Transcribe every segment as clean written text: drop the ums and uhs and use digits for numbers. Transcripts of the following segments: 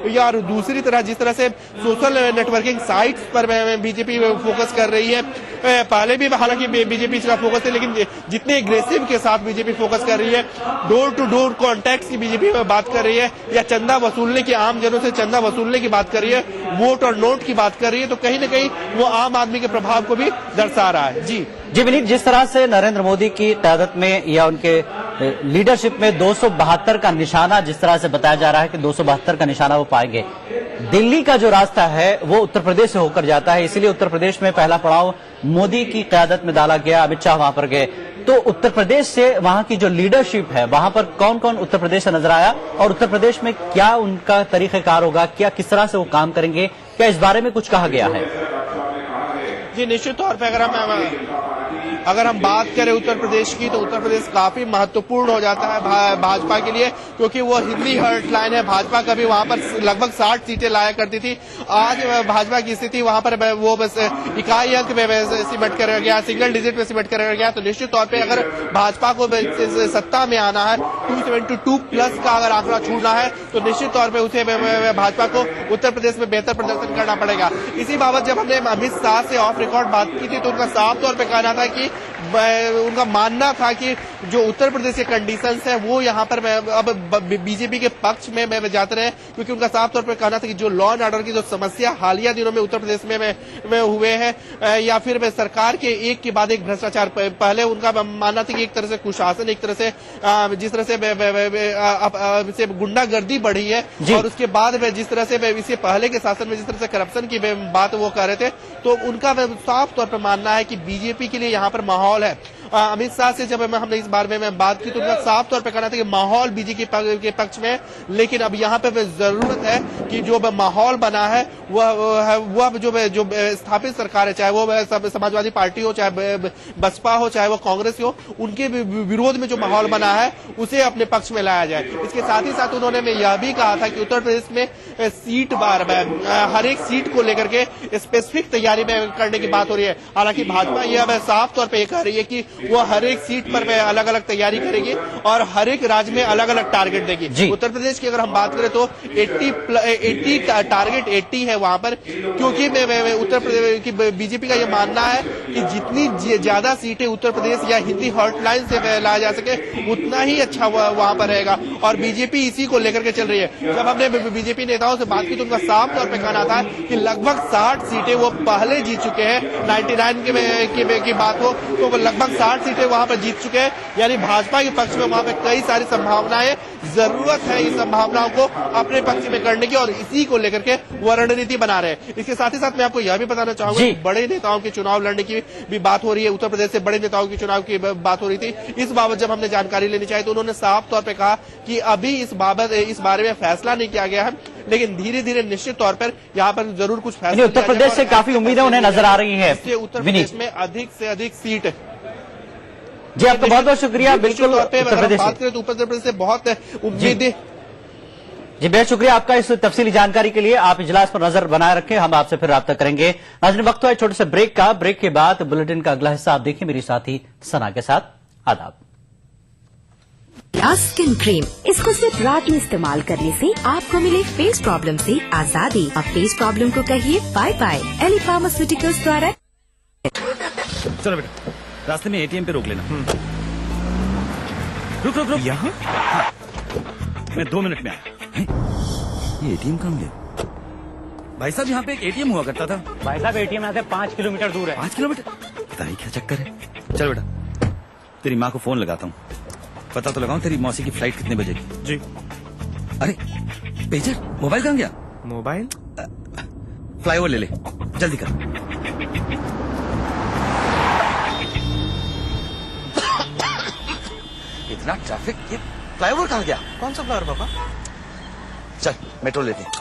या दूसरी तरह जिस तरह से सोशल नेटवर्किंग साइट्स पर बीजेपी फोकस कर रही है, पहले भी हालांकि बीजेपी इसका फोकस है, लेकिन जितने एग्रेसिव के साथ बीजेपी फोकस कर रही है, डोर टू डोर कॉन्टैक्ट की बीजेपी में बात कर रही है, या चंदा वसूलने की, आम जनों से चंदा वसूलने की बात कर रही है, वोट और नोट की बात कर रही है, तो कहीं न कहीं वो आम आदमी के प्रभाव को भी दर्शा रहा है। जी विनीत, जिस तरह से नरेंद्र मोदी की क़यादत में या उनके लीडरशिप में 272 का निशाना, जिस तरह से बताया जा रहा है कि 272 का निशाना वो पाएंगे, दिल्ली का जो रास्ता है वो उत्तर प्रदेश से होकर जाता है, इसलिए उत्तर प्रदेश में पहला पड़ाव मोदी की क़यादत में डाला गया, अमित शाह वहां पर गए। तो उत्तर प्रदेश से वहां की जो लीडरशिप है, वहां पर कौन कौन उत्तर प्रदेश से नजर आया, और उत्तर प्रदेश में क्या उनका तरीक़ेकार होगा, क्या किस तरह से वो काम करेंगे, क्या इस बारे में कुछ कहा गया है? जी निश्चित तौर पर अगर हम बात करें उत्तर प्रदेश की, तो उत्तर प्रदेश काफी महत्वपूर्ण हो जाता है भाजपा के लिए, क्योंकि वो हिंदी हेल्पलाइन है। भाजपा कभी वहां पर लगभग 60 सीटें लाया करती थी। आज भाजपा की स्थिति वहां पर वो बस इकाई अंक में सिमट कर गया, सिंगल डिजिट में सिमट कर गया। तो निश्चित तौर पर अगर भाजपा को सत्ता में आना है, 272 प्लस का अगर आंकड़ा छूना है, तो निश्चित तौर पर उसे भाजपा को उत्तर प्रदेश में बेहतर प्रदर्शन करना पड़ेगा। इसी बाबत जब हमने अमित शाह से ऑफ रिकॉर्ड बात की थी, तो उनका साफ तौर पर कहना था कि उनका मानना था कि जो उत्तर प्रदेश के कंडीशंस है वो यहाँ पर अब बीजेपी के पक्ष में जाते रहे, क्योंकि उनका साफ तौर पर कहना था कि जो लॉ एंड ऑर्डर की जो समस्या हालिया दिनों में उत्तर प्रदेश में हुए हैं, या फिर सरकार के एक के बाद एक भ्रष्टाचार, पहले उनका मानना था कि एक तरह से कुशासन, एक तरह से जिस तरह से गुंडागर्दी बढ़ी है, और उसके बाद जिस तरह से इससे पहले के शासन में जिस तरह से करप्शन की बात वो कर रहे थे, तो उनका साफ तौर पर मानना है कि बीजेपी के लिए यहाँ पर माहौल है। अमित शाह से जब हमने इस बारे में बात की, तो उनका साफ तौर पे कहना था कि माहौल बीजेपी के पक्ष में, लेकिन अब यहाँ पे जरूरत है कि जो माहौल बना है वह जो स्थापित सरकार है, चाहे वो समाजवादी पार्टी हो, चाहे बसपा हो, चाहे वो कांग्रेस हो, उनके विरोध में जो माहौल बना है उसे अपने पक्ष में लाया जाए। इसके साथ ही साथ उन्होंने यह भी कहा था कि उत्तर प्रदेश में सीट बार हर एक सीट को लेकर के स्पेसिफिक तैयारी में करने की बात हो रही है। हालांकि भाजपा यह साफ तौर पर यह कह रही है कि वो हर एक सीट पर अलग अलग तैयारी करेगी और हर एक राज्य में अलग अलग टारगेट देगी। उत्तर प्रदेश की अगर हम बात करें तो 80 टारगेट 80 है वहां पर, क्योंकि उत्तर प्रदेश की बीजेपी का यह मानना है कि जितनी ज्यादा सीटें उत्तर प्रदेश या हिंदी हॉटलाइन से लाया जा सके उतना ही अच्छा वहां पर रहेगा, और बीजेपी इसी को लेकर के चल रही है। जब हमने बीजेपी नेताओं से बात की तो उनका साफ तौर पर कहना था कि लगभग 60 सीटें वो पहले जीत चुके हैं। 99 की बात हो तो वो लगभग 60 सीटें वहां पर जीत चुके हैं, यानी भाजपा के पक्ष में वहां पर कई सारी संभावनाएं, जरूरत है इन संभावनाओं को अपने पक्ष में करने की, और इसी को लेकर के वो रणनीति बना रहे हैं। इसके साथ ही साथ मैं आपको यह भी बताना चाहूंगा कि बड़े नेताओं के चुनाव लड़ने की भी बात हो रही है। उत्तर प्रदेश से बड़े नेताओं के चुनाव की बात हो रही थी। इस बाबत जब हमने जानकारी लेनी चाहिए तो उन्होंने साफ तौर पर कहा कि अभी इस बारे में फैसला नहीं किया गया है, लेकिन धीरे धीरे निश्चित तौर पर यहाँ पर जरूर कुछ फैसला। उत्तर प्रदेश से काफी उम्मीदें उन्हें नजर आ रही है। उत्तर प्रदेश में अधिक से अधिक सीट। जी आपका बहुत बहुत शुक्रिया। बिल्कुल उत्तर प्रदेश से बहुत उम्मीदें। जी बेहद शुक्रिया आपका इस तफसीली जानकारी के लिए। आप इजलास पर नजर बनाए रखें, हम आपसे फिर राब्ता करेंगे। नाज़रीन वक्त है छोटे से ब्रेक का। ब्रेक के बाद बुलेटिन का अगला हिस्सा आप देखिए मेरी साथी सना के साथ। आदाब। स्किन क्रीम, इसको सिर्फ रात में इस्तेमाल करने से आपको मिले फेस प्रॉब्लम से आजादी। अब फेस प्रॉब्लम को कहिए बाय बाय। एली फार्मास्यूटिकल्स द्वारा। चलो बेटा, रास्ते में एटीएम पे रोक लेना। रुक रुक रुक। यहाँ? हाँ। मैं 2 मिनट में आया। ये एटीएम कहाँ गया? भाई साहब यहाँ पे एक एटीएम हुआ करता था। भाई साहब एटीएम यहाँ से 5 किलोमीटर दूर है। 5 किलोमीटर? पता नहीं क्या चक्कर है। चल बेटा, तेरी माँ को फोन लगाता हूँ, पता तो लगाऊं तेरी मौसी की फ्लाइट कितने बजे की। जी। अरे पेजर, मोबाइल कहाँ गया? मोबाइल फ्लाईओवर ले ले, जल्दी कर। इतना ट्रैफिक, ये फ्लाईओवर कहाँ गया? कौन सा फ्लाईओवर पापा? चल मेट्रो लेते हैं।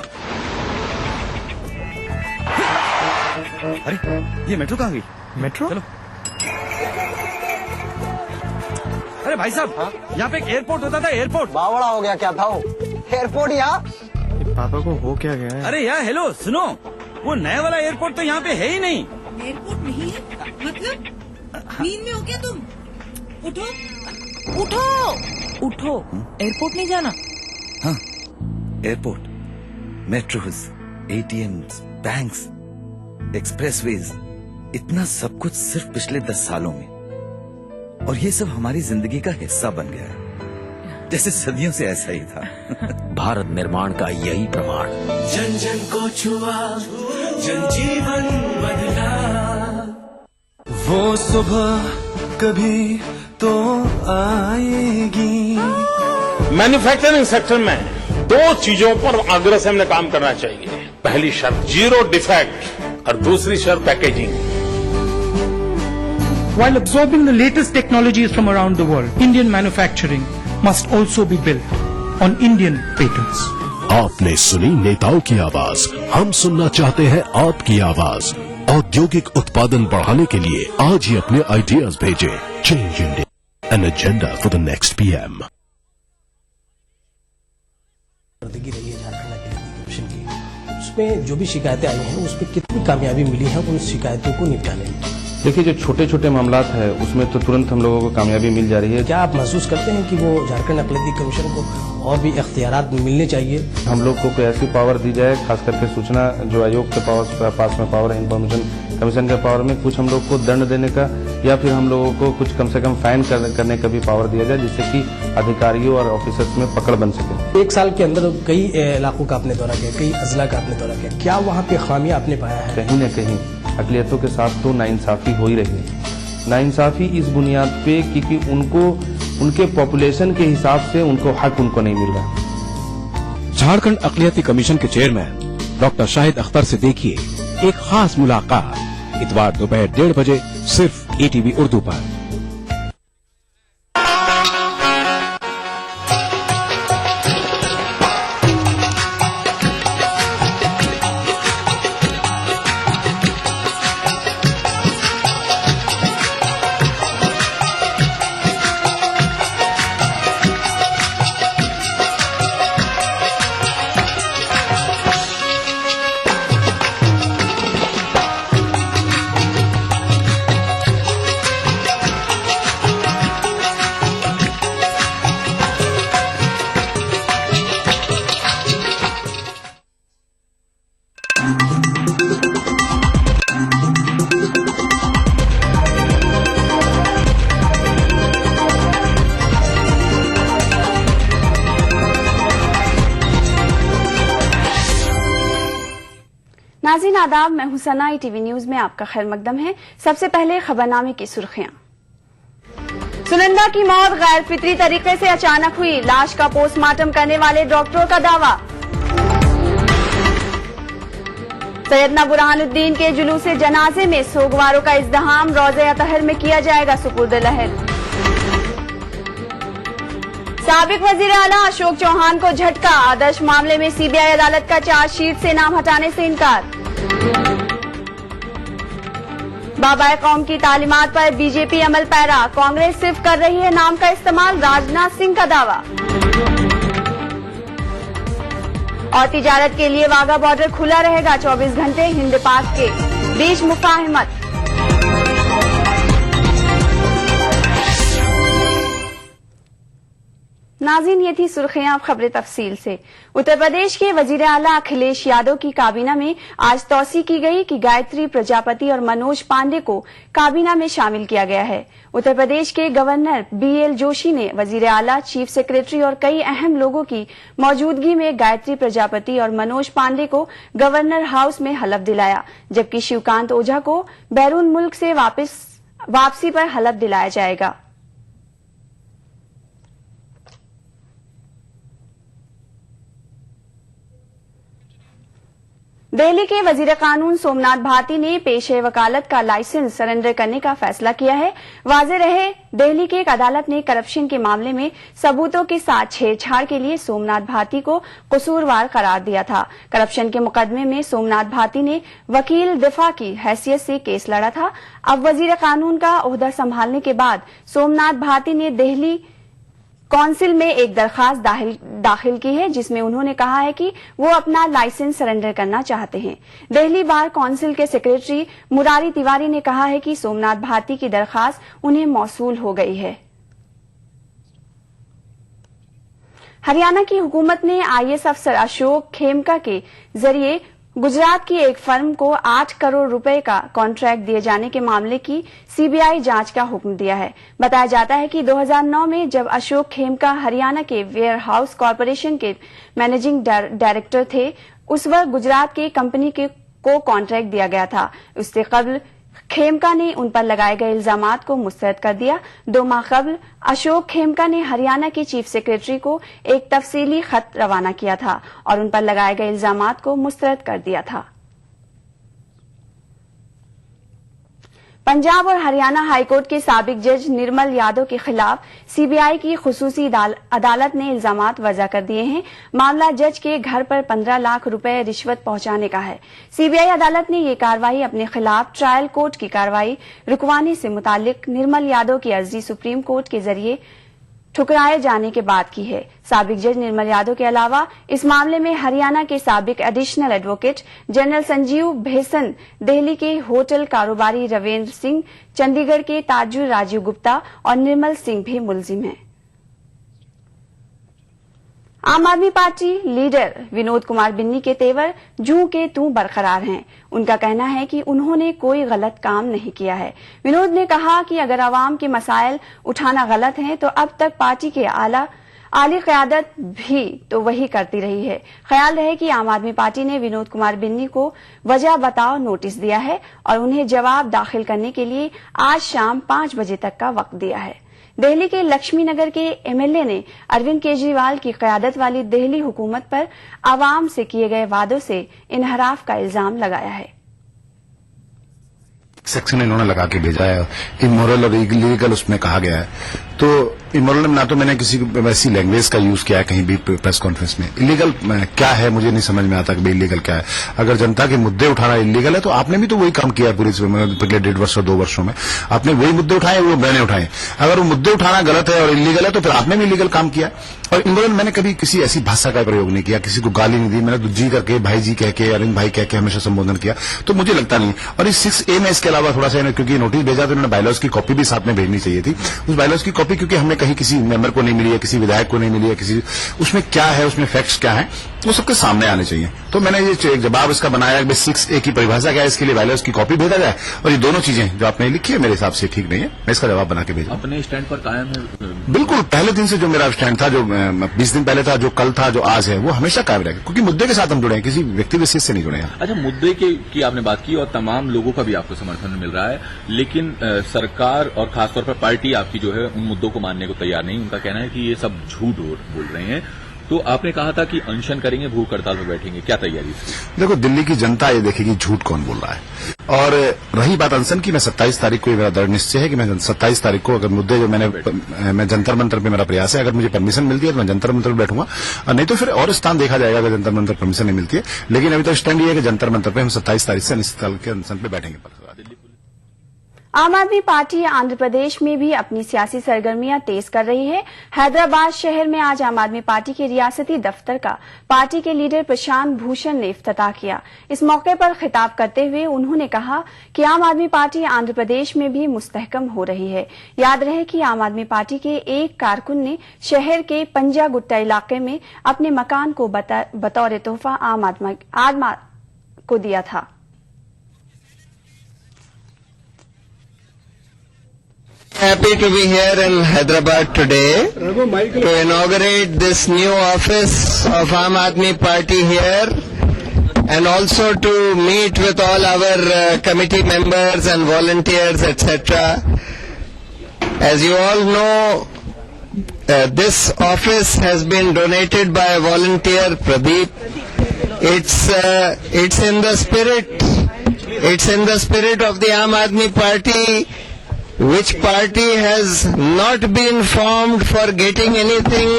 अरे ये मेट्रो कहाँ गई? मेट्रो? चलो। अरे भाई साहब, यहाँ पे एक एयरपोर्ट होता था, एयरपोर्ट। बावड़ा हो गया क्या था वो? एयरपोर्ट यहाँ? पापा को हो क्या गया है? अरे यार हेलो सुनो, वो नया वाला एयरपोर्ट तो यहाँ पे है ही नहीं। एयरपोर्ट नहीं है मतलब? नींद में हो क्या तुम? उठो उठो उठो। एयरपोर्ट नहीं जाना? हाँ airport metros, ATMs, banks, expressways, इतना सब कुछ सिर्फ पिछले 10 सालों में, और ये सब हमारी जिंदगी का हिस्सा बन गया है, जैसे सदियों से ऐसा ही था। भारत निर्माण का यही प्रमाण। जन जन को छुआ, जन जीवन बदला। वो सुबह कभी तो आएगी। मैन्युफैक्चरिंग सेक्टर में 2 चीजों पर आग्रह से हमने काम करना चाहिए। पहली शर्त 0 डिफेक्ट और दूसरी शर्त packaging. While absorbing the latest technologies from around the world, Indian manufacturing must also be built on Indian patents. आपने सुनी नेताओं की आवाज, हम सुनना चाहते हैं आपकी आवाज। औद्योगिक उत्पादन बढ़ाने के लिए आज ही अपने आइडियाज भेजें। Change India, an agenda for the next PM. उसमें जो भी शिकायतें आई हैं उसमें कितनी कामयाबी मिली है उन शिकायतों को निपटाने में। देखिए, जो छोटे छोटे मामलात है उसमें तो तुरंत हम लोगों को कामयाबी मिल जा रही है। क्या आप महसूस करते हैं कि वो झारखंड अक़लियती कमीशन को और भी इख्तियारात मिलने चाहिए? हम लोग को कोई ऐसी पावर दी जाए, खास करके सूचना जो आयोग के पास में पावर है, इन्फॉर्मेशन कमीशन के पावर में कुछ हम लोग को दंड देने का या फिर हम लोगों को कुछ कम से कम फाइन करने का भी पावर दिया जाए, जिससे कि अधिकारियों और ऑफिसर्स में पकड़ बन सके। 1 साल के अंदर कई इलाकों का आपने दौरा किया, कई अजला का आपने दौरा किया, क्या वहाँ पे खामियां आपने पाया है? कहीं न कहीं अक़लियतों के साथ तो नाइंसाफी हो ही रही है। नाइंसाफी इस बुनियाद पे क्योंकि उनको उनके पॉपुलेशन के हिसाब से उनको हक उनको नहीं मिल रहा। झारखंड अक़लियती कमीशन के चेयरमैन डॉक्टर शाहिद अख्तर से देखिए एक खास मुलाकात इतवार दोपहर 1:30 बजे सिर्फ ईटीवी उर्दू पर। नाज़रीन आदाब, मैं हुसैना, ईटीवी न्यूज में आपका खैर मकदम है। सबसे पहले खबरनामे की सुर्खियां। सुनंदा की मौत गैर फितरी तरीके से अचानक हुई, लाश का पोस्टमार्टम करने वाले डॉक्टरों का दावा। सैयदना बुरहानुद्दीन के जुलूसे जनाजे में सोगवारों का इज़्दिहाम, रोज़े अतहर में किया जाएगा सुपुर्द लहर। साबिक वजीर आला अशोक चौहान को झटका, आदर्श मामले में सीबीआई अदालत का चार्जशीट से नाम हटाने से इनकार। बाबाए कौम की तालीमात पर बीजेपी अमल पैरा, कांग्रेस सिर्फ कर रही है नाम का इस्तेमाल, राजनाथ सिंह का दावा। और तिजारत के लिए वाघा बॉर्डर खुला रहेगा 24 घंटे, हिंद पाक के बीच मुफाहमत। नाज़रीन, ये थी सुर्खियां। अब खबरें तफसील से। उत्तर प्रदेश के वजीर आला अखिलेश यादव की काबीना में आज तौसी की गई कि गायत्री प्रजापति और मनोज पांडे को काबीना में शामिल किया गया है। उत्तर प्रदेश के गवर्नर बीएल जोशी ने वजीर आला, चीफ सेक्रेटरी और कई अहम लोगों की मौजूदगी में गायत्री प्रजापति और मनोज पांडे को गवर्नर हाउस में हलफ दिलाया, जबकि शिवकांत ओझा को बैरून मुल्क से वापसी पर हलफ दिलाया जाएगा। दिल्ली के वजीर कानून सोमनाथ भारती ने पेशे वकालत का लाइसेंस सरेंडर करने का फैसला किया है। वाज़ेह रहे, दिल्ली की एक अदालत ने करप्शन के मामले में सबूतों के साथ छेड़छाड़ के लिए सोमनाथ भारती को कसूरवार करार दिया था। करप्शन के मुकदमे में सोमनाथ भारती ने वकील दिफा की हैसियत से केस लड़ा था। अब वजीर कानून का ओहदा संभालने के बाद सोमनाथ भारती ने दिल्ली कौंसिल में एक दरखास्त दाखिल की है, जिसमें उन्होंने कहा है कि वो अपना लाइसेंस सरेंडर करना चाहते हैं। दिल्ली बार कौंसिल के सेक्रेटरी मुरारी तिवारी ने कहा है कि सोमनाथ भारती की दरखास्त उन्हें मौसूल हो गई है। हरियाणा की हुकूमत ने आईएएस अफसर अशोक खेमका के जरिए गुजरात की एक फर्म को 8 करोड़ रुपए का कॉन्ट्रैक्ट दिए जाने के मामले की सीबीआई जांच का हुक्म दिया है। बताया जाता है कि 2009 में जब अशोक खेमका हरियाणा के वेयर हाउस कॉरपोरेशन के मैनेजिंग डायरेक्टर थे, उस वक्त गुजरात के कंपनी को कॉन्ट्रैक्ट दिया गया था। उससे कबल खेमका ने उन पर लगाए गए इल्जामात को मुस्तरद कर दिया। 2 माह कबल अशोक खेमका ने हरियाणा के चीफ सेक्रेटरी को एक तफसीली खत रवाना किया था और उन पर लगाए गए इल्जामात को मुस्तरद कर दिया था। पंजाब और हरियाणा हाईकोर्ट के साबिक जज निर्मल यादव के खिलाफ सीबीआई की खुसूसी अदालत ने इल्जामात वजह कर दिए हैं। मामला जज के घर पर 15 लाख रुपए रिश्वत पहुंचाने का है। सीबीआई अदालत ने ये कार्रवाई अपने खिलाफ ट्रायल कोर्ट की कार्रवाई रुकवाने से मुतालिक निर्मल यादव की अर्जी सुप्रीम कोर्ट के जरिए ठुकराए जाने के बाद की है। साबिक जज निर्मल यादव के अलावा इस मामले में हरियाणा के साबिक additional advocate general Sanjeev Bhesan, Delhi के होटल कारोबारी रविंद्र सिंह, चंडीगढ़ के ताजुर राजीव गुप्ता और निर्मल सिंह भी मुलजिम हैं। आम आदमी पार्टी लीडर विनोद कुमार बिन्नी के तेवर जूं के तूं बरकरार हैं। उनका कहना है कि उन्होंने कोई गलत काम नहीं किया है। विनोद ने कहा कि अगर आवाम के मसाइल उठाना गलत है तो अब तक पार्टी के आली क़यादत भी तो वही करती रही है। ख्याल रहे कि आम आदमी पार्टी ने विनोद कुमार बिन्नी को वजह बताओ नोटिस दिया है और उन्हें जवाब दाखिल करने के लिए आज शाम 5 बजे तक का वक्त दिया है। दिल्ली के लक्ष्मी नगर के एमएलए ने अरविंद केजरीवाल की क़यादत वाली दिल्ली हुकूमत पर आवाम से किए गए वादों से इनहराफ का इल्जाम लगाया है। सेक्शन इन्होंने लगा के भेजा है, इमोरल और इलीगल उसमें कहा गया है। तो इमोरल में ना तो मैंने किसी वैसी लैंग्वेज का यूज किया है कहीं भी प्रेस कॉन्फ्रेंस में। इलीगल क्या है मुझे नहीं समझ में आता कि भाई इलीगल क्या है। अगर जनता के मुद्दे उठाना इलीगल है तो आपने भी तो वही काम किया पूरी पिछले 1.5 वर्ष और 2 वर्षों में। आपने वही मुद्दे उठाए, वो मैंने उठाए। अगर वो मुद्दे उठाना गलत है और इलीगल है तो फिर आपने भी इलीगल काम किया। और इमोरल मैंने कभी किसी ऐसी भाषा का प्रयोग नहीं किया, किसी को गाली नहीं दी। मैंने जी करके, भाई जी कह के, अरविंद भाई कह के हमेशा संबोधन किया, तो मुझे लगता नहीं। और इस 6A में इसके अलावा थोड़ा सा, क्योंकि नोटिस भेजा तो उन्होंने बायलॉज की कॉपी भी साथ में भेजनी चाहिए थी। उस बायलॉज की कॉपी क्योंकि हमने कहीं किसी मेंबर को नहीं मिली है, किसी विधायक को नहीं मिली है, किसी उसमें क्या है, उसमें फैक्ट्स क्या है, वो सबके सामने आने चाहिए। तो मैंने ये एक जवाब इसका बनाया कि 6A की परिभाषा क्या है, इसके लिए बायलॉज की कॉपी भेजा जाए। और ये दोनों चीजें जो आपने लिखी है मेरे हिसाब से ठीक नहीं है, मैं इसका जवाब बना के भेजा। अपने स्टैंड पर कायम है? बिल्कुल, पहले दिन से जो मेरा स्टैंड था, जो 20 दिन पहले था, जो कल था, जो आज है, वो हमेशा कायम रहेगा, क्योंकि मुद्दे के साथ हम जुड़े हैं, किसी व्यक्ति विशेष से नहीं जुड़े हैं। अच्छा, मुद्दे की आपने बात की और तमाम लोगों का भी आपको समर्थन मिल रहा है, लेकिन सरकार और खासतौर पर पार्टी आपकी जो है उन मुद्दों को मानने को तैयार नहीं। उनका कहना है कि ये सब झूठ बोल रहे हैं। तो आपने कहा था कि अनशन करेंगे, भूख हड़ताल में बैठेंगे, क्या तैयारी इसकी? देखो, दिल्ली की जनता ये देखेगी झूठ कौन बोल रहा है। और रही बात अनशन की, मैं 27 तारीख को मेरा दृढ़ निश्चय है कि मैं 27 तारीख को अगर मुद्दे जो मैं जंतर मंतर पे मेरा प्रयास है, अगर मुझे परमिशन मिलती है तो मैं जंतर मंतर पे बैठूंगा, और नहीं तो फिर और स्थान देखा जाएगा अगर जंतर मंतर परमिशन नहीं मिलती है। लेकिन अभी तो स्टैंड ये है कि जंतर मंतर पे हम 27 तारीख से अनिश्चितकाल के अनशन पे बैठेंगे। आम आदमी पार्टी आंध्र प्रदेश में भी अपनी सियासी सरगर्मियां तेज कर रही है। हैदराबाद शहर में आज आम आदमी पार्टी के रियासती दफ्तर का पार्टी के लीडर प्रशांत भूषण ने इफ्तिताह किया। इस मौके पर खिताब करते हुए उन्होंने कहा कि आम आदमी पार्टी आंध्र प्रदेश में भी मुस्तहकम हो रही है। याद रहे कि आम आदमी पार्टी के एक कारकुन ने शहर के पंजागुट्टा इलाके में अपने मकान को बतौर तोहफा आम आदमी को दिया था। Happy to be here in Hyderabad today to inaugurate this new office of Aam Aadmi Party here, and also to meet with all our committee members and volunteers, etc. As you all know, this office has been donated by a volunteer, Pradeep. It's in the spirit. It's in the spirit of the Aam Aadmi Party, which party has not been formed for getting anything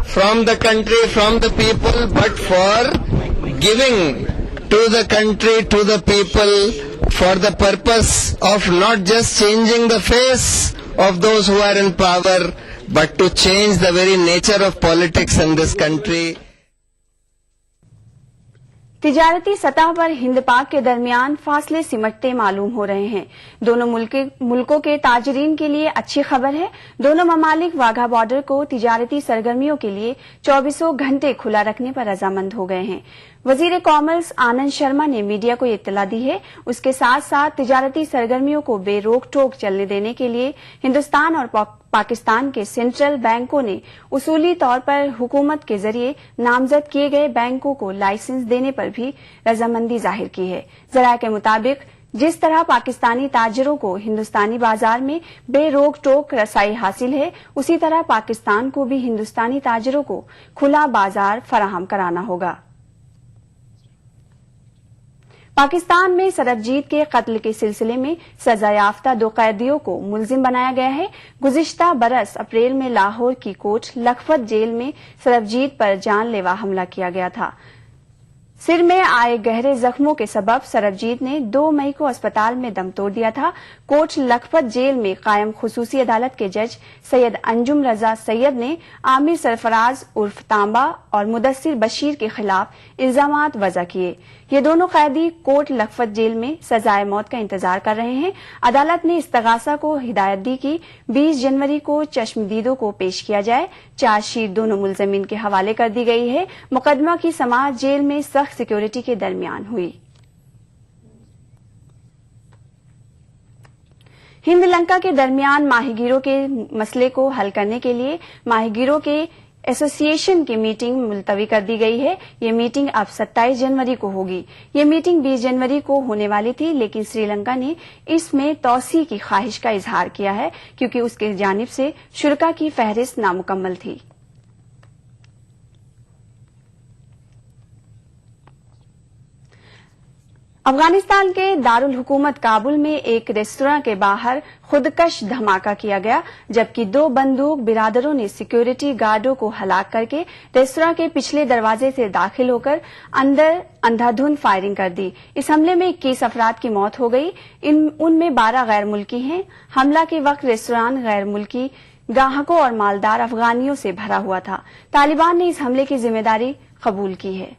from the country, from the people, but for giving to the country, to the people, for the purpose of not just changing the face of those who are in power, but to change the very nature of politics in this country. तिजारती सतह पर हिंद पाक के दरमियान फासले सिमटते मालूम हो रहे हैं। दोनों मुल्कों के ताजरीन के लिए अच्छी खबर है। दोनों ममालिक वाघा बॉर्डर को तिजारती सरगर्मियों के लिए 24 घंटे खुला रखने पर रजामंद हो गए हैं। वजीर कॉमर्स आनंद शर्मा ने मीडिया को ये इत्तला दी है। उसके साथ साथ तिजारती सरगर्मियों को बेरोक टोक चलने देने के लिए हिंदुस्तान और पाकिस्तान के सेंट्रल बैंकों ने उसूली तौर पर हुकूमत के जरिए नामजद किए गए बैंकों को लाइसेंस देने पर भी रजामंदी जाहिर की है। जराये के मुताबिक जिस तरह पाकिस्तानी ताजरों को हिंदुस्तानी बाजार में बेरोक टोक रसाई हासिल है, उसी तरह पाकिस्तान को भी हिंदुस्तानी ताजरों को खुला बाजार फराहम कराना होगा। पाकिस्तान में सरबजीत के कत्ल के सिलसिले में सजायाफ्ता 2 कैदियों को मुलजिम बनाया गया है। गुज़िश्ता बरस अप्रैल में लाहौर की कोट लखपत जेल में सरबजीत पर जानलेवा हमला किया गया था। सिर में आए गहरे जख्मों के सबब सरबजीत ने 2 मई को अस्पताल में दम तोड़ दिया था। कोट लखपत जेल में कायम खुसूसी अदालत के जज सैयद अंजुम रजा सैयद ने आमिर सरफराज उर्फ तांबा और मुदस्सिर बशीर के खिलाफ इल्जामात वज़ा किए। ये दोनों कैदी कोट लखपत जेल में सजाए मौत का इंतजार कर रहे हैं। अदालत ने इस्तगासा को हिदायत दी कि 20 जनवरी को चश्मदीदों को पेश किया जाए। चार्जशीट दोनों मुलजमीन के हवाले कर दी गई है। मुकदमा की समाअत जेल में सख्त सिक्योरिटी के दरमियान हुई। हिंद लंका के दरमियान माहीगीरों के मसले को हल करने के लिए माहीगीरों के एसोसिएशन की मीटिंग मुलतवी कर दी गई है। ये मीटिंग अब 27 जनवरी को होगी। ये मीटिंग 20 जनवरी को होने वाली थी, लेकिन श्रीलंका ने इसमें तौसी की ख्वाहिश का इजहार किया है क्योंकि उसकी जानिब से शुरका की फहरिस्त नामुकम्मल थी। अफगानिस्तान के दारुल हुकूमत काबुल में एक रेस्तोरां के बाहर खुदकश धमाका किया गया, जबकि 2 बंदूक बिरादरों ने सिक्योरिटी गार्डों को हलाक करके रेस्तोरां के पिछले दरवाजे से दाखिल होकर अंदर अंधाधुंध फायरिंग कर दी। इस हमले में 21 अफराद की मौत हो गई। उनमें 12 गैर मुल्की हैं। हमला के वक्त रेस्तोरां गैर मुल्की ग्राहकों और मालदार अफगानियों से भरा हुआ था। तालिबान ने इस हमले की जिम्मेदारी कबूल की है।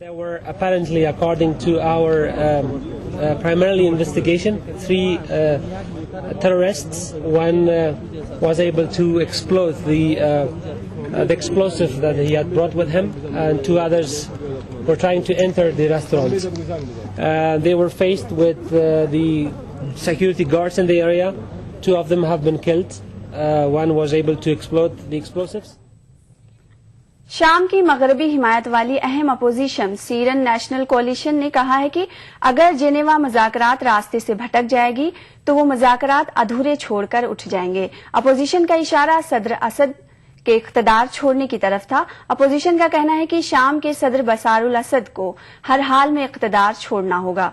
There were apparently, according to our primarily investigation, 3 terrorists. One was able to explode the explosive that he had brought with him, and 2 others were trying to enter the restaurant. They were faced with the security guards in the area. 2 of them have been killed. One was able to explode the explosives. शाम की मगरबी हिमायत वाली अहम opposition Syrian national कोalition ने कहा है कि अगर जेनेवा मुज़ाकरात रास्ते से भटक जाएगी तो वो मुज़ाकरात अधूरे छोड़कर उठ जाएंगे। अपोजिशन का इशारा सदर असद के इख्तदार छोड़ने की तरफ था। अपोजिशन का कहना है कि शाम के सदर बसारुल असद को हर हाल में इख्तदार छोड़ना होगा।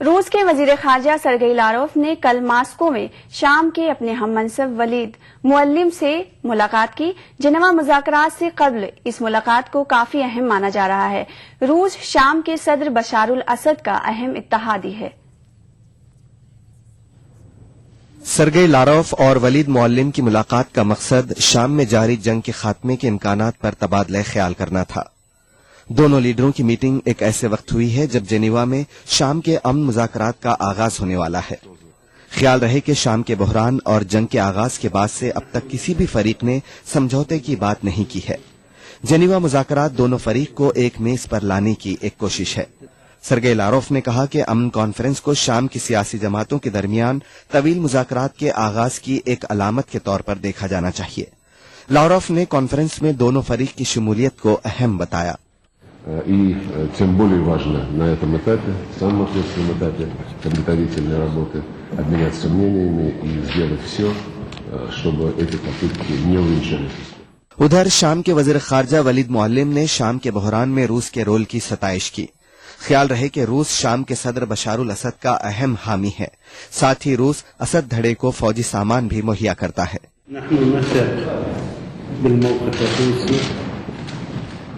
रूस के वजीर खारजा सरगई लारोफ ने कल मास्को में शाम के अपने हममनसब वलीद मुअल्लिम से मुलाकात की। जेनेवा मुज़ाकरात से कब्ल इस मुलाकात को काफी अहम माना जा रहा है। रूस शाम के सदर बशारुल असद का अहम इत्तहादी है। सरगई लारोफ और वलीद मुअल्लिम की मुलाकात का मकसद शाम में जारी जंग के खात्मे के इम्कानात पर तबादला ख्याल करना था। दोनों लीडरों की मीटिंग एक ऐसे वक्त हुई है जब जेनेवा में शाम के अमन मुज़ाकरात का आगाज होने वाला है। ख्याल रहे कि शाम के बहरान और जंग के आगाज के बाद से अब तक किसी भी फरीक ने समझौते की बात नहीं की है। जेनेवा मुज़ाकरात दोनों फरीक को एक मेज पर लाने की एक कोशिश है। सरगेई लारोफ ने कहा कि अमन कॉन्फ्रेंस को शाम की सियासी जमातों के दरमियान तवील मुज़ाकरात के आगाज की एक अलामत के तौर पर देखा जाना चाहिए। लारोफ ने कॉन्फ्रेंस में दोनों फरीक की शमूलियत को अहम बताया। И тем более важно на этом этапе, самом ответственном этапе подготовительной работы, обменяться мнениями и сделать все, чтобы эти попытки не увенчались. उधर शाम के वजीर खारजा वलीद मुअल्लिम ने शाम के बहरान में रूस के रोल की सताइश की। ख्याल रहे कि रूस शाम के सदर बशारुल असद का अहम हामी है, साथ ही रूस असद धड़े को फौजी सामान भी मुहैया करता है।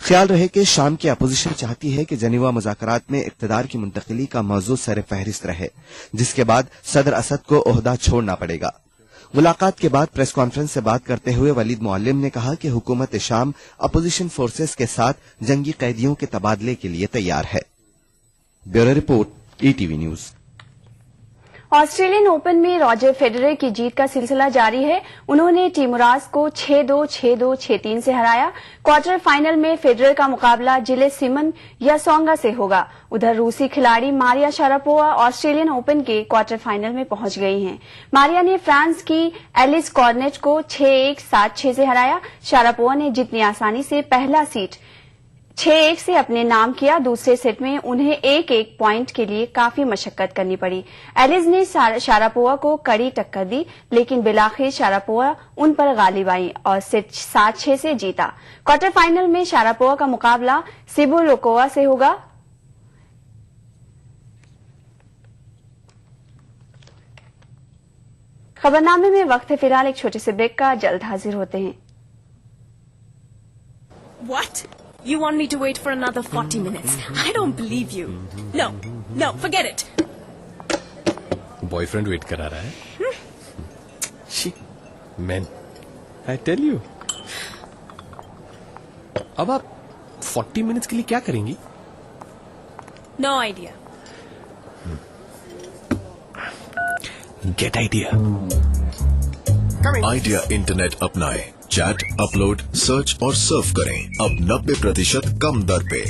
ख्याल रहे कि शाम की अपोजिशन चाहती है कि जनीवा मुज़ाकरात में इक़्तिदार की मुंतकिली का मौजू सर फहरिस्त रहे, जिसके बाद सदर असद को ओहदा छोड़ना पड़ेगा। मुलाकात के बाद प्रेस कॉन्फ्रेंस से बात करते हुए वलीद मुअल्लिम ने कहा कि हुकूमत शाम अपोजिशन फोर्सेस के साथ जंगी कैदियों के तबादले के लिए तैयार है। Bureau report, ETV news. Australian open में रॉजर फेडरर की जीत का सिलसिला जारी है। उन्होंने टिमुरास को 6-2, 6-2, 6-3 से हराया। क्वार्टर फाइनल में फेडरर का मुकाबला जिले सिमन या सोंगा से होगा। उधर रूसी खिलाड़ी मारिया शारापोवा ऑस्ट्रेलियन ओपन के क्वार्टर फाइनल में पहुंच गई हैं। मारिया ने फ्रांस की एलिस कॉर्नेट को 6-1, 7-6 से हराया। शारापोवा ने जितनी आसानी से पहला सीट 6-1 से अपने नाम किया। दूसरे सेट में उन्हें 1-1 पॉइंट के लिए काफी मशक्कत करनी पड़ी। एलिस ने शारापोवा को कड़ी टक्कर दी, लेकिन बिलाखिर शारापोवा उन पर गालिब आई और सेट 7-6 से जीता। क्वार्टर फाइनल में शारापोवा का मुकाबला सिबुलोकोवा से होगा। खबरनामे में वक्त है फिलहाल एक छोटे से ब्रेक का, जल्द हाजिर होते हैं। What? You want me to wait for another 40 minutes? I don't believe you. No, forget it. Boyfriend wait करा रहा है। शी, मैन, I tell you. अब आप 40 मिनट्स के लिए क्या करेंगी? No idea. Get idea. Idea internet अपनाएं, चैट, अपलोड, सर्च और सर्फ करें अब 90% कम दर पे।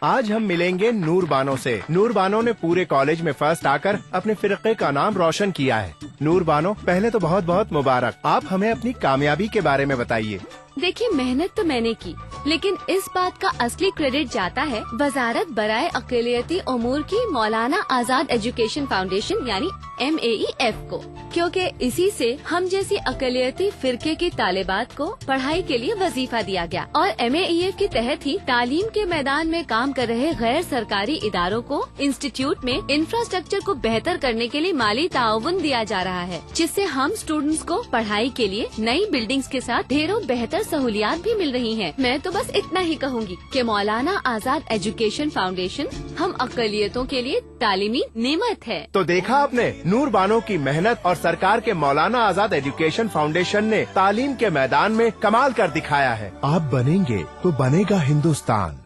आज हम मिलेंगे नूर बानो से। नूर बानो ने पूरे कॉलेज में फर्स्ट आकर अपने फिरके का नाम रोशन किया है। नूर बानो, पहले तो बहुत बहुत मुबारक। आप हमें अपनी कामयाबी के बारे में बताइए। देखिए, मेहनत तो मैंने की, लेकिन इस बात का असली क्रेडिट जाता है वजारत बराए अक़लियती उमूर की मौलाना आजाद एजुकेशन फाउंडेशन यानी MAEF को, क्योंकि इसी से हम जैसी अक़लियती फिरके की तालिबात को पढ़ाई के लिए वजीफा दिया गया और MAEF के तहत ही तालीम के मैदान में काम कर रहे गैर सरकारी इदारों को इंस्टीट्यूट में इंफ्रास्ट्रक्चर को बेहतर करने के लिए माली ताउन दिया जा रहा है, जिससे हम स्टूडेंट्स को पढ़ाई के लिए नई बिल्डिंग्स के साथ ढेरों बेहतर सहूलियात भी मिल रही हैं। मैं तो बस इतना ही कहूँगी कि मौलाना आजाद एजुकेशन फाउंडेशन हम अक़लियतों के लिए तालीमी नेमत है। तो देखा आपने, नूर बानो की मेहनत और सरकार के मौलाना आजाद एजुकेशन फाउंडेशन ने तालीम के मैदान में कमाल कर दिखाया है। आप बनेंगे तो बनेगा हिंदुस्तान।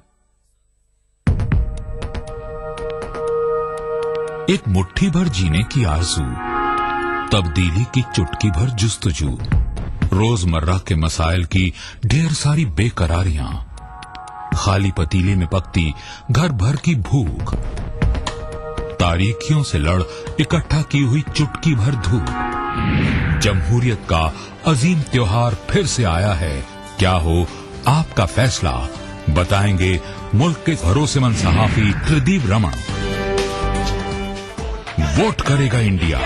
एक मुट्ठी भर जीने की आरज़ू, तब्दीली की चुटकी भर जुस्तजू, रोजमर्रा के मसाइल की ढेर सारी बेकरारियां, खाली पतीले में पकती घर भर की भूख, तारीखियों से लड़ इकट्ठा की हुई चुटकी भर धूप। जमहूरियत का अजीम त्योहार फिर से आया है। क्या हो आपका फैसला, बताएंगे मुल्क के भरोसेमंद सहाफी त्रिदीप रमन। वोट करेगा इंडिया।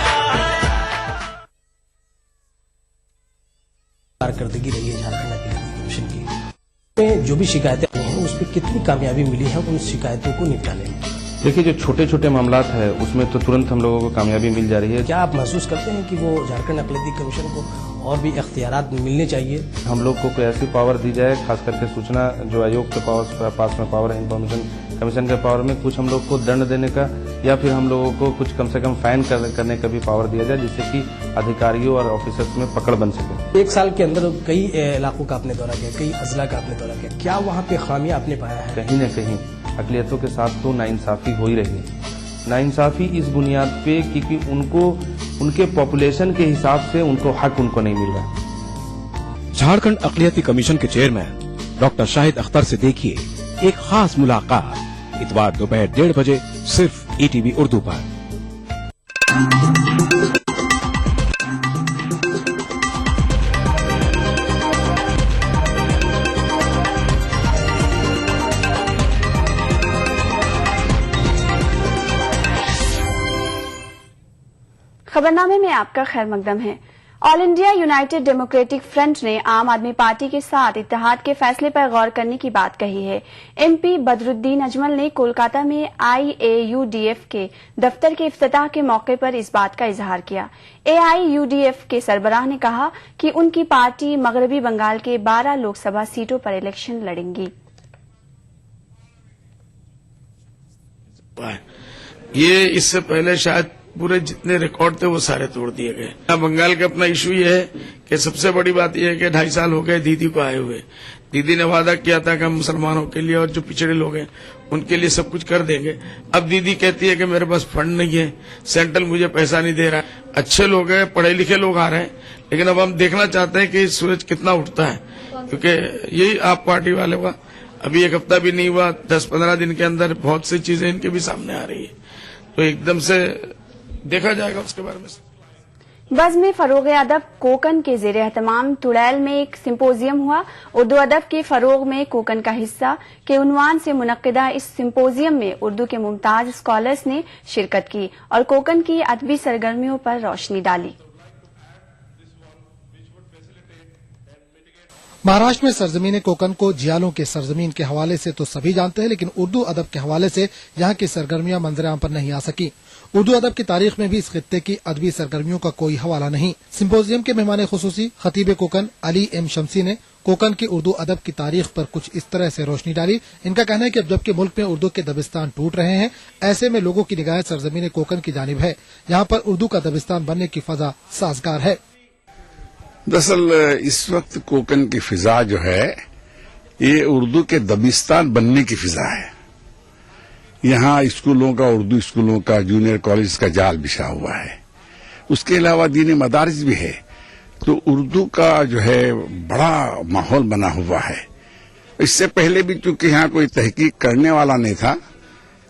कारकर्दगी रही है झारखंड अपील कमीशन की। जो भी शिकायतें आई हैं, उस पर कितनी कामयाबी मिली है उन शिकायतों को निपटाने में? देखिए, जो छोटे छोटे मामलात है उसमें तो तुरंत हम लोगों को कामयाबी मिल जा रही है। क्या आप महसूस करते हैं कि वो झारखंड अपील कमीशन को और भी इख्तियारात मिलने चाहिए? हम लोग को कोई ऐसी पावर दी जाए, खास करके सूचना जो आयोग के पास में पावर है, इंफॉर्मेशन कमीशन के पावर में कुछ हम लोग को दंड देने का या फिर हम लोगों को कुछ कम से कम फाइन करने का भी पावर दिया जाए, जिससे कि अधिकारियों और ऑफिसर्स में पकड़ बन सके। एक साल के अंदर कई इलाकों का आपने दौरा किया, कई अजला का आपने दौरा किया, क्या वहाँ पे खामियां आपने पाया है? कहीं न कहीं अक़लियतों के साथ तो नाइंसाफी हो ही रही है। नाइंसाफी इस बुनियाद पे क्योंकि उनको उनके पॉपुलेशन के हिसाब से उनको हक उनको नहीं मिल रहा। झारखंड अक़लियती कमीशन के चेयरमैन डॉक्टर शाहिद अख्तर से देखिए एक खास मुलाकात इतवार दोपहर 1:30 बजे सिर्फ ETV उर्दू पर। खबरनामे में आपका खैर मकदम है। All India United democratic front ने आम आदमी पार्टी के साथ इत्तेहाद के फैसले पर गौर करने की बात कही है। MP बदरुद्दीन अजमल ने कोलकाता में IAUDF के दफ्तर के इफ्तिताह के मौके पर इस बात का इजहार किया। AIUDF के सरबराह ने कहा कि उनकी पार्टी मगरबी बंगाल के 12 लोकसभा सीटों पर इलेक्शन लड़ेंगी। ये इससे पहले शायद पूरे जितने रिकॉर्ड थे वो सारे तोड़ दिए गए। बंगाल का अपना इशू ये है कि सबसे बड़ी बात यह है कि 2.5 साल हो गए दीदी को आए हुए। दीदी ने वादा किया था कि हम मुसलमानों के लिए और जो पिछड़े लोग हैं उनके लिए सब कुछ कर देंगे। अब दीदी कहती है कि मेरे पास फंड नहीं है, सेंट्रल मुझे पैसा नहीं दे रहा है। अच्छे लोग हैं, पढ़े लिखे लोग आ रहे हैं, लेकिन अब हम देखना चाहते हैं कि सूरज कितना उठता है, क्योंकि यही आप पार्टी वाले का अभी 1 हफ्ता भी नहीं हुआ, 10-15 दिन के अंदर बहुत सी चीजें इनके भी सामने आ रही है, तो एकदम से देखा जाएगा उसके बारे में। बज़्म फरोग अदब कोकन के ज़ेर एहतमाम तुड़ैल में एक सिंपोजियम हुआ। उर्दू अदब के फरोग में कोकन का हिस्सा के उन्वान से मुनक्किदा इस सिंपोजियम में उर्दू के मुमताज स्कॉलर्स ने शिरकत की और कोकन की अदबी सरगर्मियों पर रोशनी डाली। महाराष्ट्र में सरजमीन कोकन को जियालों के सरजमीन के हवाले से तो सभी जानते हैं, लेकिन उर्दू अदब के हवाले से यहाँ की सरगर्मियां मंजर-आम पर नहीं आ सकी। उर्दू अदब की तारीख में भी इस खित्ते की अदबी सरगर्मियों का कोई हवाला नहीं। सिंपोजियम के मेहमान खुसूसी खतीब कोकन अली M शमसी ने कोकन की उर्दू अदब की तारीख पर कुछ इस तरह से रोशनी डाली। इनका कहना है कि अब जबकि मुल्क में उर्दू के दबिस्तान टूट रहे हैं, ऐसे में लोगों की निगाहें सरजमीन कोकन की जानिब है। यहाँ पर उर्दू का दबिस्तान बनने की फजा साजगार है। दरअसल इस वक्त कोकन की फिजा जो है ये उर्दू के दबिस्तान बनने की फिजा है। यहाँ स्कूलों का, उर्दू स्कूलों का, जूनियर कॉलेज का जाल बिछा हुआ है। उसके अलावा दीनी मदारिस भी है, तो उर्दू का जो है बड़ा माहौल बना हुआ है। इससे पहले भी चूंकि यहाँ कोई तहकीक करने वाला नहीं था,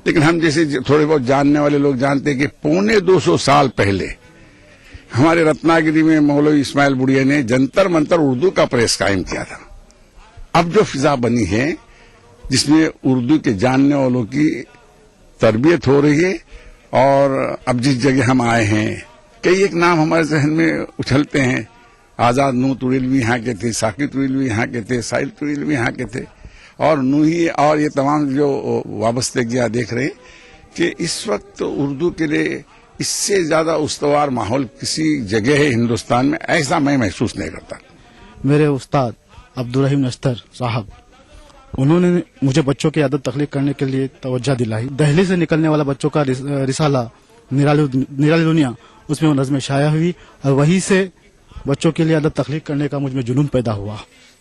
लेकिन हम जैसे थोड़े बहुत जानने वाले लोग जानते हैं कि 250 साल पहले हमारे रत्नागिरी में मौलवी इस्माइल बुढ़िया ने जंतर मंतर उर्दू का प्रेस कायम किया था। अब जो फिजा बनी है जिसमें उर्दू के जानने वालों की तरबियत हो रही है, और अब जिस जगह हम आए हैं कई एक नाम हमारे जहन में उछलते हैं। आजाद नूह तुड़िल भी यहाँ के थे, साकिब तुड़िल भी यहाँ के थे, साहिल तुड़िल भी यहाँ के थे, और नूही और ये तमाम जो वाबस्तगियां देख रहे कि इस वक्त उर्दू के लिए इससे ज्यादा उस्तवार माहौल किसी जगह है हिंदुस्तान में, ऐसा मैं महसूस नहीं करता। मेरे उस्ताद अब्दुर्रहीम नश्तर साहब, उन्होंने मुझे बच्चों की आदत तख्लीक करने के लिए तवज्जो दिलाई। दिल्ली से निकलने वाला बच्चों का रिसाला निराली दुनिया, उसमें वो नज़्में शाया हुई और वहीं से बच्चों के लिए आदत तख्लीक करने का मुझ में जुनून पैदा हुआ।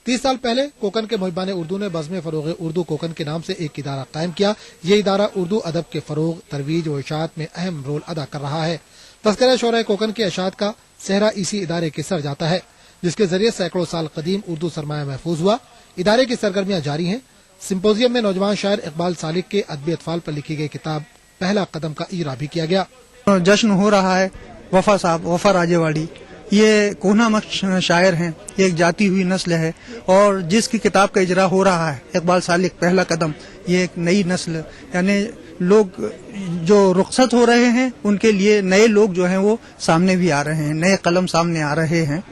30 साल पहले कोकन के मुहिबान उर्दू ने बज़्म फरोग उर्दू कोकन के नाम से एक इदारा कायम किया। ये इदारा उर्दू अदब के फरोग, तरवीज व इशाअत में अहम रोल अदा कर रहा है। तज़किरा शोरा कोकन के इशाअत का सेहरा इसी इदारे के सर जाता है, जिसके जरिए सैकड़ों साल कदीम उर्दू सरमाया महफूज हुआ। इदारे की सरगर्मियां जारी हैं। सिंपोजियम में नौजवान शायर इकबाल सालिक के अदबी अतफाल पर लिखी गई किताब पहला कदम का इजरा भी किया गया। जश्न हो रहा है। वफा साहब, वफा राजेवाड़ी, ये कोहनामक शायर हैं, ये एक जाती हुई नस्ल है, और जिसकी किताब का इजरा हो रहा है इकबाल सालिक पहला कदम, ये एक नई नस्ल, यानी लोग जो रुखसत हो रहे हैं उनके लिए नए लोग जो हैं वो सामने भी आ रहे हैं, नए कलम सामने आ रहे हैं।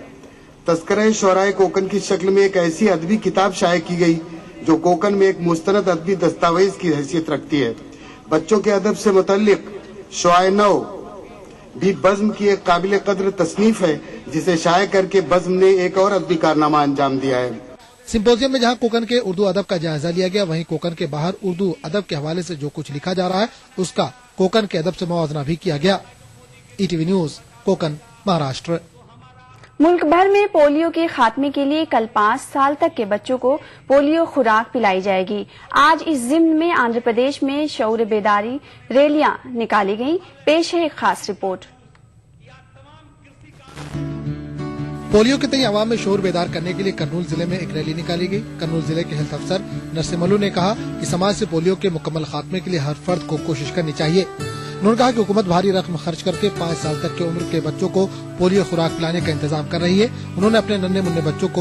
तज़किरा शोराए कोकन की शक्ल में एक ऐसी अदबी किताब शाये की गई जो कोकन में एक मुस्तनद अदबी दस्तावेज की हैसियत रखती है। बच्चों के अदब से मुतल्लिक शोआए नौ भी बज़्म की एक काबिल कद्र तसनीफ है, जिसे शाये करके बज़्म ने एक और अदबी कारनामा अंजाम दिया है। सिंपोजियम में जहां कोकन के उर्दू अदब का जायजा लिया गया, वहीं कोकन के बाहर उर्दू अदब के हवाले से जो कुछ लिखा जा रहा है उसका कोकन के अदब से मुआवजना भी किया गया। ETV news, Konkan, Maharashtra. मुल्क भर में पोलियो के खात्मे के लिए कल 5 साल तक के बच्चों को पोलियो खुराक पिलाई जाएगी। आज इस जिम्न में आंध्र प्रदेश में शऊर बेदारी रैलियां निकाली गईं। पेश है एक खास रिपोर्ट। पोलियो के तई आवाम में शोर बेदार करने के लिए कर्नूल जिले में एक रैली निकाली गई। कर्नूल जिले के हेल्थ अफसर नरसिमलू ने कहा कि समाज से पोलियो के मुकम्मल खात्मे के लिए हर फर्द को कोशिश करनी चाहिए। उन्होंने कहा कि हुकूमत भारी रकम खर्च करके 5 साल तक की उम्र के बच्चों को पोलियो खुराक पिलाने का इंतजाम कर रही है। उन्होंने अपने नन्हे मुन्ने बच्चों को